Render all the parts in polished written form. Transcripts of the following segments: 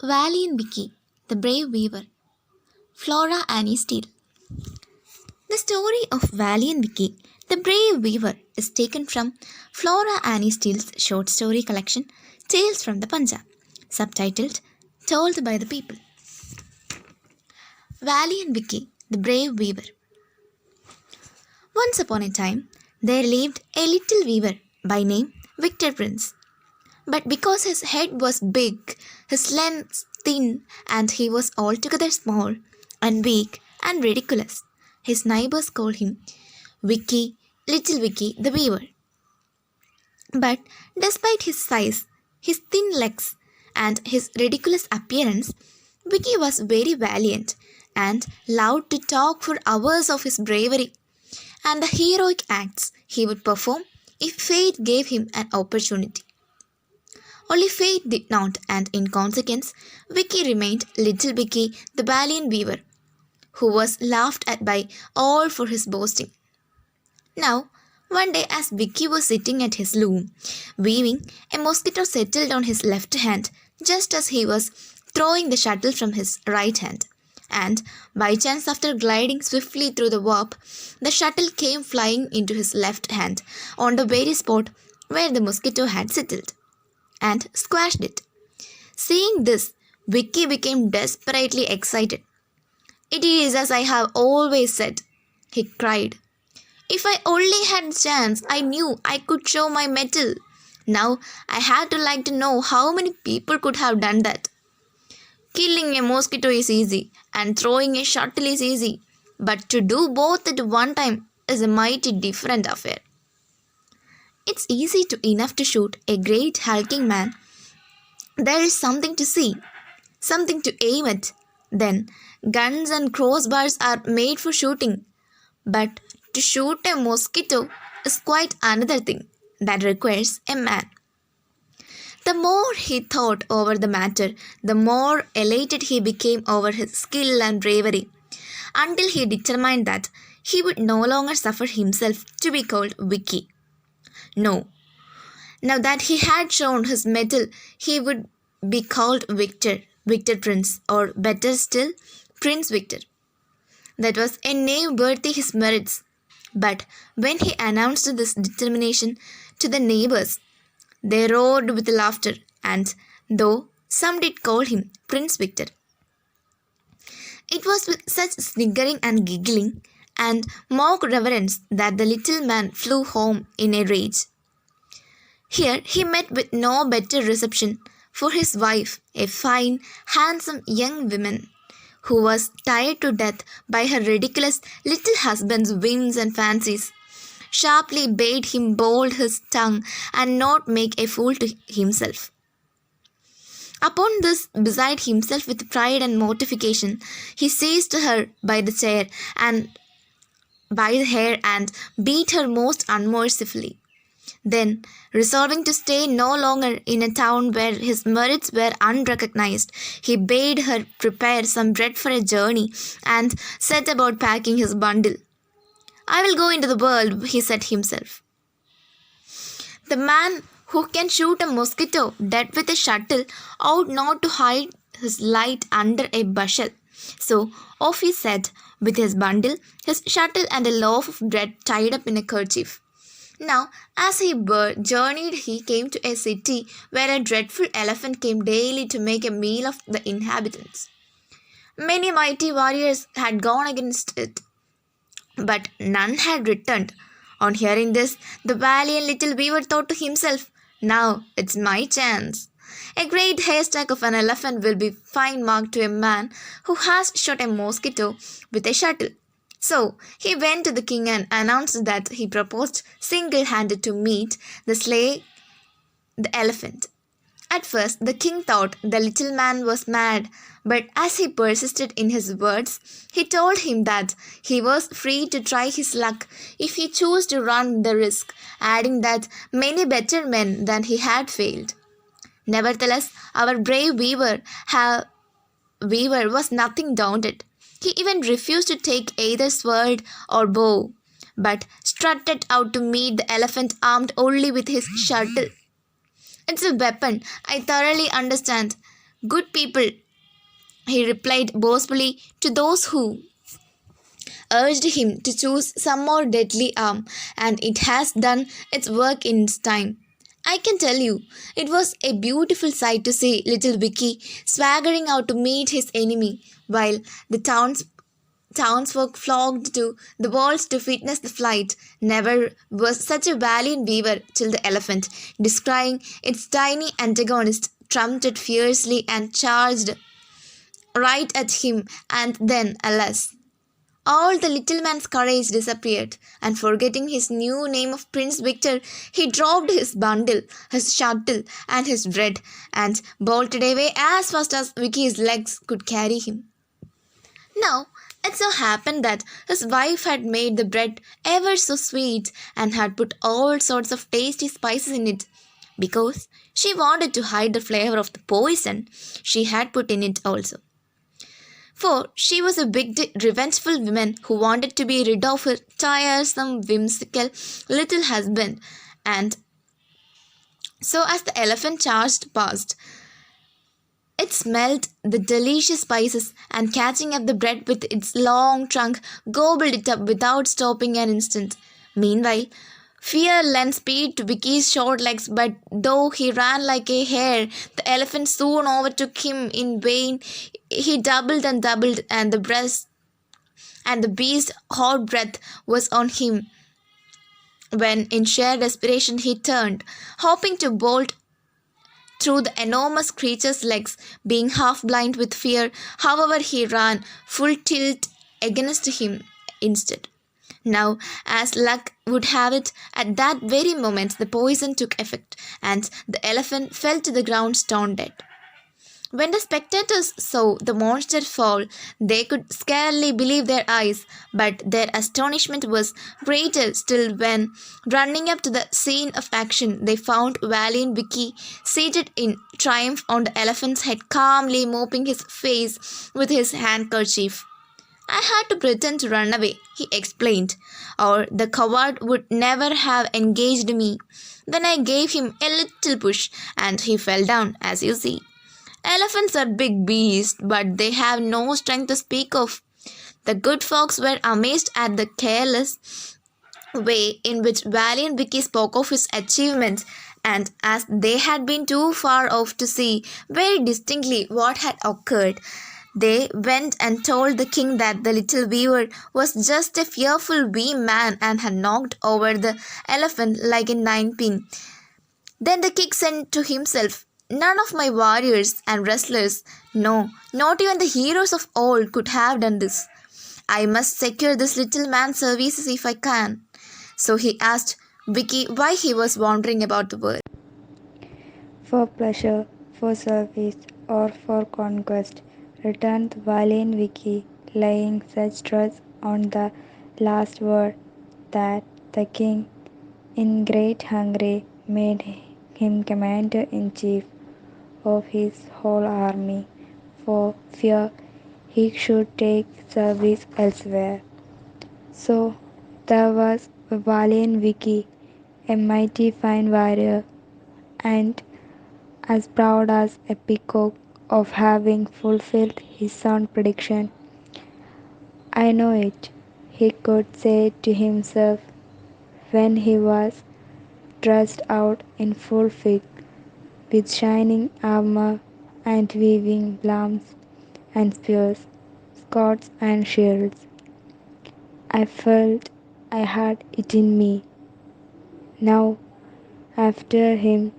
Valiant Vicky, the brave weaver. Flora Annie Steele. The story of Valiant Vicky, the brave weaver, is taken from Flora Annie Steele's short story collection, Tales from the Punjab, subtitled Told by the People. Valiant Vicky, the brave weaver. Once upon a time, there lived a little weaver by name Victor Prince. But because his head was big, his length thin, and he was altogether small and weak and ridiculous, his neighbors called him Vicky, Little Vicky the Weaver. But despite his size, his thin legs, and his ridiculous appearance, Vicky was very valiant and loved to talk for hours of his bravery and the heroic acts he would perform if fate gave him an opportunity. Only fate did not, and in consequence, Vicky remained Little Vicky the Valiant Weaver, who was laughed at by all for his boasting. Now, one day as Vicky was sitting at his loom, weaving, a mosquito settled on his left hand just as he was throwing the shuttle from his right hand. And, by chance after gliding swiftly through the warp, the shuttle came flying into his left hand on the very spot where the mosquito had settled, and squashed it. Seeing this, Vicky became desperately excited. "It is as I have always said," he cried. "If I only had the chance, I knew I could show my mettle. Now I had to like to know how many people could have done that. Killing a mosquito is easy, and throwing a shuttle is easy, but to do both at one time is a mighty different affair. It's easy enough to shoot a great hulking man. There is something to see, something to aim at. Then guns and crossbars are made for shooting. But to shoot a mosquito is quite another thing that requires a man." The more he thought over the matter, the more elated he became over his skill and bravery, until he determined that he would no longer suffer himself to be called Vicky. No, now that he had shown his mettle, he would be called Victor Prince, or better still, Prince Victor. That was a name worthy his merits. But when he announced this determination to the neighbors, they roared with laughter, and though some did call him Prince Victor, it was with such sniggering and giggling and mock reverence that the little man flew home in a rage. Here he met with no better reception for his wife, a fine, handsome young woman, who was tired to death by her ridiculous little husband's whims and fancies, sharply bade him hold his tongue and not make a fool to himself. Upon this, beside himself with pride and mortification, he seized her by the chair and by the hair and beat her most unmercifully. Then, resolving to stay no longer in a town where his merits were unrecognized, he bade her prepare some bread for a journey and set about packing his bundle. "I will go into the world," he said himself. "The man who can shoot a mosquito dead with a shuttle ought not to hide his light under a bushel." So off he set with his bundle, his shuttle, and a loaf of bread tied up in a kerchief. Now, as he journeyed, he came to a city where a dreadful elephant came daily to make a meal of the inhabitants. Many mighty warriors had gone against it, but none had returned. On hearing this, the valiant little weaver thought to himself, "Now it's my chance. A great haystack of an elephant will be fine mark to a man who has shot a mosquito with a shuttle." So he went to the king and announced that he proposed single-handed to slay the elephant. At first, the king thought the little man was mad, but as he persisted in his words, he told him that he was free to try his luck if he chose to run the risk, adding that many better men than he had failed. Nevertheless, our brave weaver was nothing daunted. He even refused to take either sword or bow, but strutted out to meet the elephant armed only with his shuttle. "It's a weapon, I thoroughly understand," Good people, he replied boastfully to those who urged him to choose some more deadly arm, and it has done its work in its time. I can tell you, it was a beautiful sight to see little Vicky swaggering out to meet his enemy, while the townsfolk flocked to the walls to witness the flight. Never was such a valiant weaver till the elephant, descrying its tiny antagonist, trumpeted fiercely and charged right at him, and then, alas, all the little man's courage disappeared, and forgetting his new name of Prince Victor, he dropped his bundle, his shuttle, and his bread, and bolted away as fast as Vicky's legs could carry him. Now, it so happened that his wife had made the bread ever so sweet and had put all sorts of tasty spices in it, because she wanted to hide the flavor of the poison she had put in it also. For she was a revengeful woman who wanted to be rid of her tiresome, whimsical little husband. And so, as the elephant charged past, it smelled the delicious spices and, catching up the bread with its long trunk, gobbled it up without stopping an instant. Meanwhile, fear lent speed to Vicky's short legs, but though he ran like a hare, the elephant soon overtook him in vain. He doubled and doubled, and the beast's hot breath was on him when, in sheer desperation, he turned, hoping to bolt through the enormous creature's legs. Being half blind with fear, however, he ran full tilt against him instead. Now, as luck would have it, at that very moment the poison took effect, and the elephant fell to the ground stone dead. When the spectators saw the monster fall, they could scarcely believe their eyes, but their astonishment was greater still when, running up to the scene of action, they found Valiant Vicky seated in triumph on the elephant's head, calmly mopping his face with his handkerchief. I had to pretend to run away, he explained, or the coward would never have engaged me. Then I gave him a little push, and he fell down, as you see. Elephants are big beasts, but they have no strength to speak of. The good folks were amazed at the careless way in which Valiant Vicky spoke of his achievements, and as they had been too far off to see very distinctly what had occurred, they went and told the king that the little weaver was just a fearful wee man and had knocked over the elephant like a ninepin. Then the king said to himself, "None of my warriors and wrestlers, no, not even the heroes of old, could have done this. I must secure this little man's services if I can." So he asked Vicky why he was wandering about the world. For pleasure, for service, or for conquest, returned Valiant Vicky, laying such stress on the last word that the king, in great hunger, made him commander in chief of his whole army, for fear he should take service elsewhere. So there was Valiant Vicky, a mighty fine warrior, and as proud as a peacock of having fulfilled his own prediction. "I know it," he could say to himself when he was dressed out in full fit, with shining armor and weaving blades and spears, swords and shields. I felt I had it in me. Now, after him,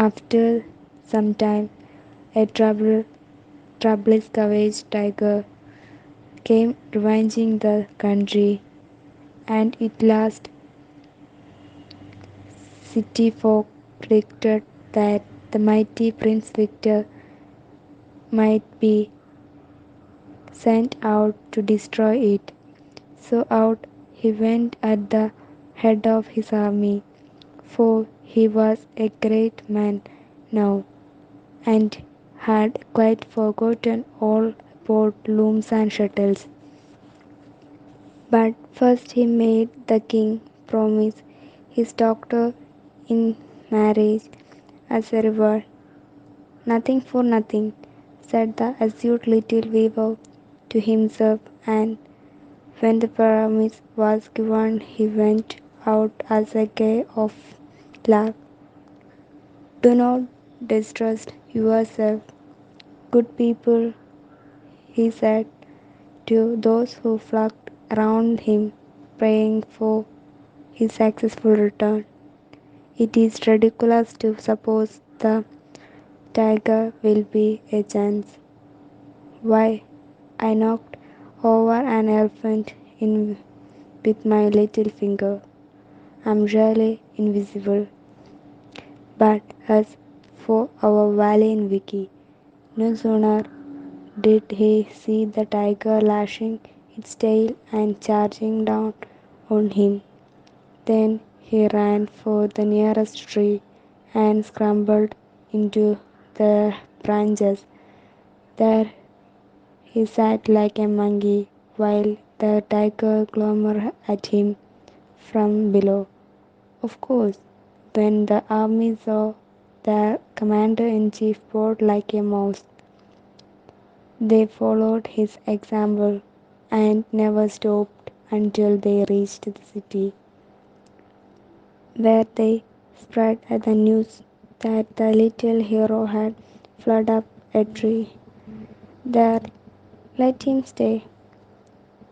after some time, a troublous savage tiger came ravaging the country, and at last city folk predicted that the mighty Prince Victor might be sent out to destroy it. So out he went at the head of his army, for he was a great man now, and had quite forgotten all about looms and shuttles. But first he made the king promise his daughter in marriage as a reward. Nothing for nothing, said the astute little weaver to himself, and when the promise was given, he went out as a gay of laugh. Do not distrust yourself, good people, he said to those who flocked around him, praying for his successful return. It is ridiculous to suppose the tiger will be a chance. Why, I knocked over an elephant in with my little finger. I'm really invisible. But as for our Valiant Vicky, no sooner did he see the tiger lashing its tail and charging down on him than he ran for the nearest tree and scrambled into the branches. There he sat like a monkey while the tiger glowered at him from below. Of course, when the army saw their commander in chief bored like a mouse, they followed his example and never stopped until they reached the city, where they spread the news that the little hero had fled up a tree. There, let him stay,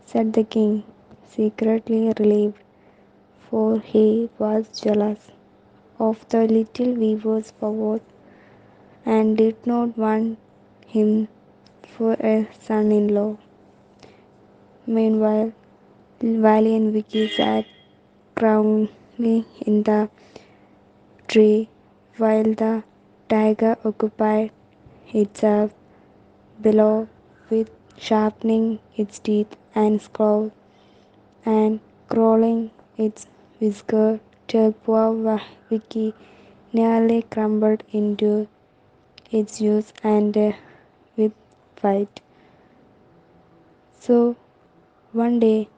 said the king, secretly relieved, for he was jealous of the little weaver's power and did not want him for a son in law. Meanwhile, Valiant Vicky sat calmly in the tree while the tiger occupied itself below with sharpening its teeth and claws and crawling its whisker till poor Vicky nearly crumbled into its juice and with fight. So one day,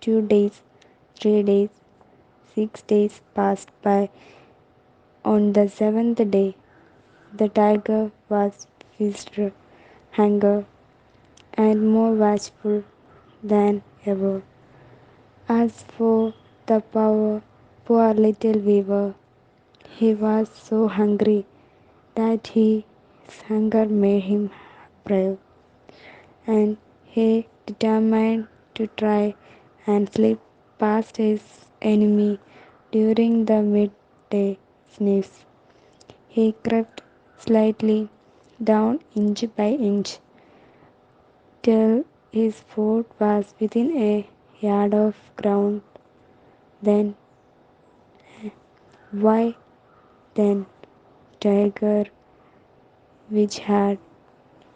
2 days, 3 days, 6 days passed by. On the seventh day, the tiger was fiercer, hunger, and more watchful than ever. As for the poor little weaver, he was so hungry that his hunger made him brave, and he determined to try and slip past his enemy during the midday sniffs. He crept slightly down inch by inch till his foot was within a yard of ground. Then, why then, tiger, which had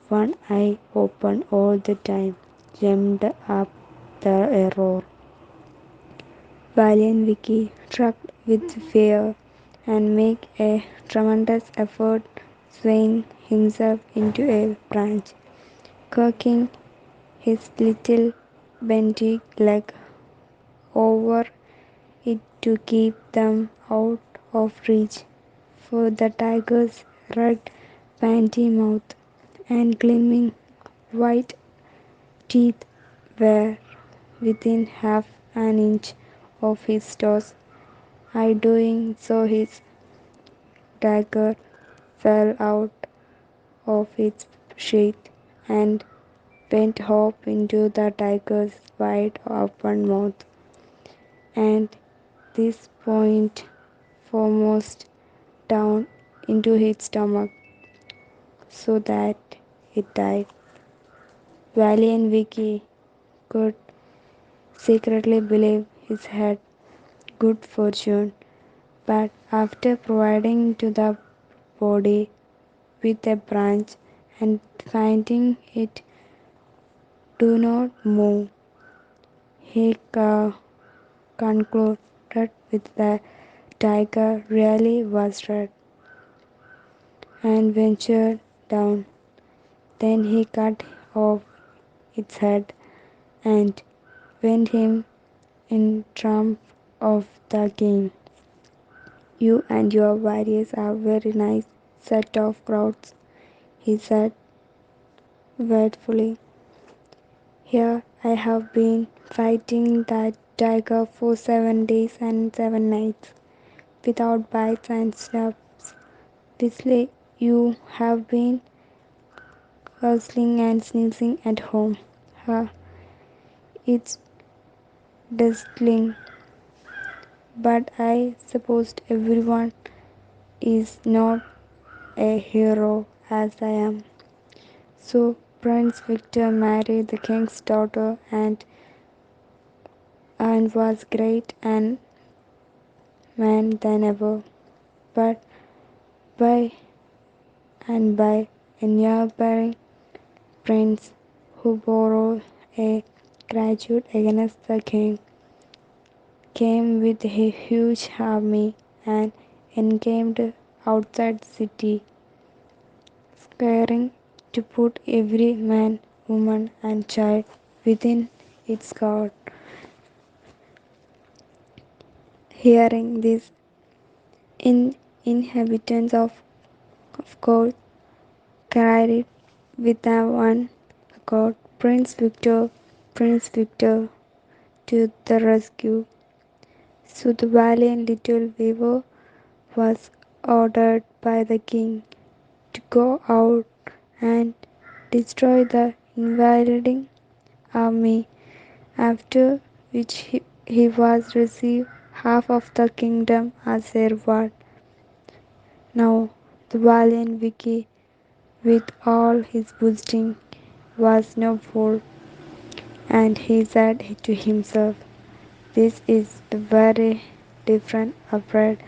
one eye open all the time, jumped up the roar. Valiant Vicky shrugged with fear and made a tremendous effort, swaying himself into a branch, cocking his little bendy leg over it to keep them out of reach, for the tiger's red, panty mouth and gleaming white teeth were within half an inch of his toes. I doing so his dagger fell out of its sheath and went hop into the tiger's wide open mouth, and this point foremost down into its stomach, so that it died. Valiant Vicky could secretly believe his had good fortune, but after providing to the body with a branch and finding it do not move, he concluded with the tiger really was dead and ventured down. Then he cut off its head and went him in triumph of the king. You and your warriors are very nice, set of crowds, he said wordfully. Here I have been fighting that tiger for 7 days and 7 nights, without bites and stabs. Weasley, you have been hustling and sneezing at home. Huh, it's dazzling, but I suppose everyone is not a hero as I am. So Prince Victor married the king's daughter and was great and man than ever. But by and by a nearby prince who bore a grudge against the king came with a huge army and encamped outside the city, swearing to put every man, woman, and child within its guard. Hearing this, in inhabitants of course cried with one accord, Prince Victor, Prince Victor, to the rescue. So the valiant little weaver was ordered by the king to go out and destroy the invading army, after which he was received half of the kingdom as a reward. Now the valiant Vicky, with all his boasting, was no fool, and he said to himself, "This is a very different afraid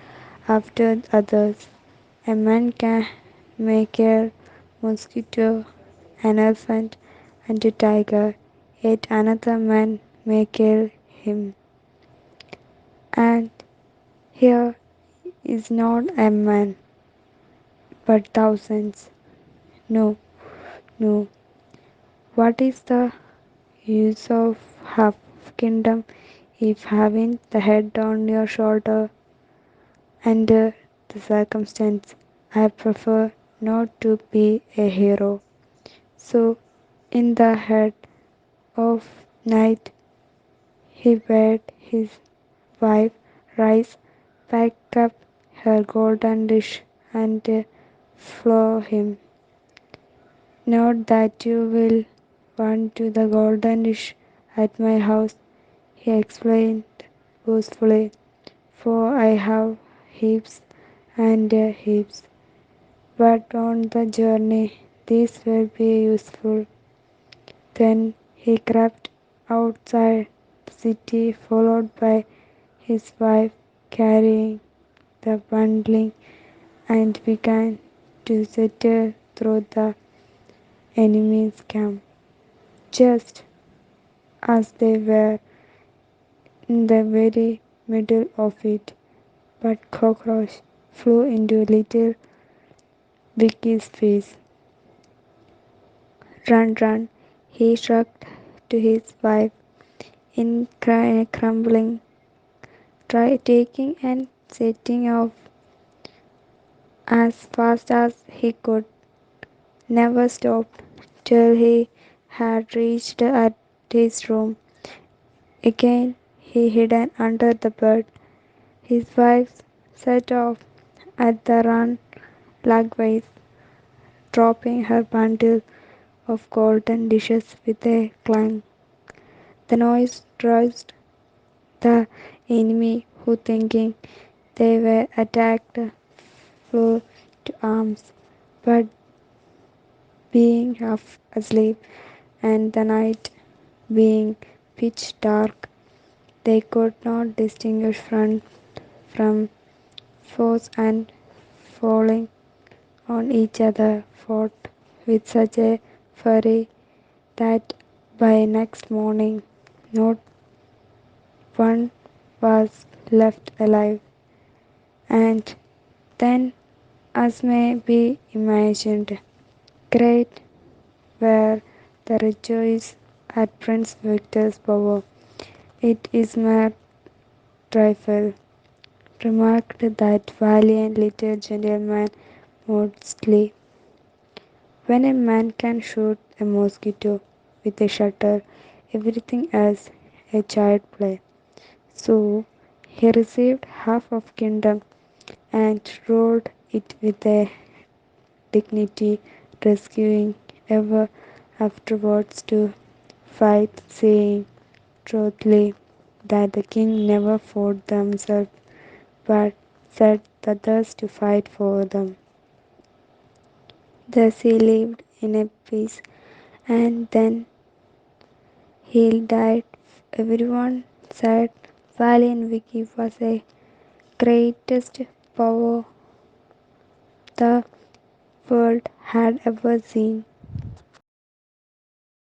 after others. A man can make a mosquito, an elephant, and a tiger, yet another man may kill him. And here is not a man, but thousands. No, no. What is the use of half kingdom if having the head on your shoulder? Under the circumstance, I prefer not to be a hero." So, in the head of night, he bade his wife rise, pack up her golden dish, and floor him. "Not that you will want to the golden dish at my house," he explained boastfully, "for I have heaps and heaps. But on the journey these will be useful." Then he crept outside the city, followed by his wife carrying the bundling, and began to settle through the enemy's camp. Just as they were in the very middle of it, but cockroach flew into little Vicky's face. "Run, run," he shrieked to his wife in crumbling, taking and setting off as fast as he could. Never stopped till he had reached at his room. Again he hid under the bed. His wife set off at the run likewise, dropping her bundle of golden dishes with a clang. The noise roused the enemy, who, thinking they were attacked, flew to arms, but being half asleep and the night being pitch dark, they could not distinguish front from foes, and falling on each other fought with such a fury that by next morning not one was left alive. And then, as may be imagined, great were the rejoice at Prince Victor's power. "It is mere trifle," remarked that valiant little gentleman modestly. When a man can shoot a mosquito with a shutter, everything else a child play. So he received half of kingdom and ruled it with a dignity, rescuing ever afterwards to fight, saying truthfully that the king never fought themselves but set the others to fight for them. Thus he lived in a peace, and then he died. Everyone said Valiant Vicky was the greatest power the world had ever seen.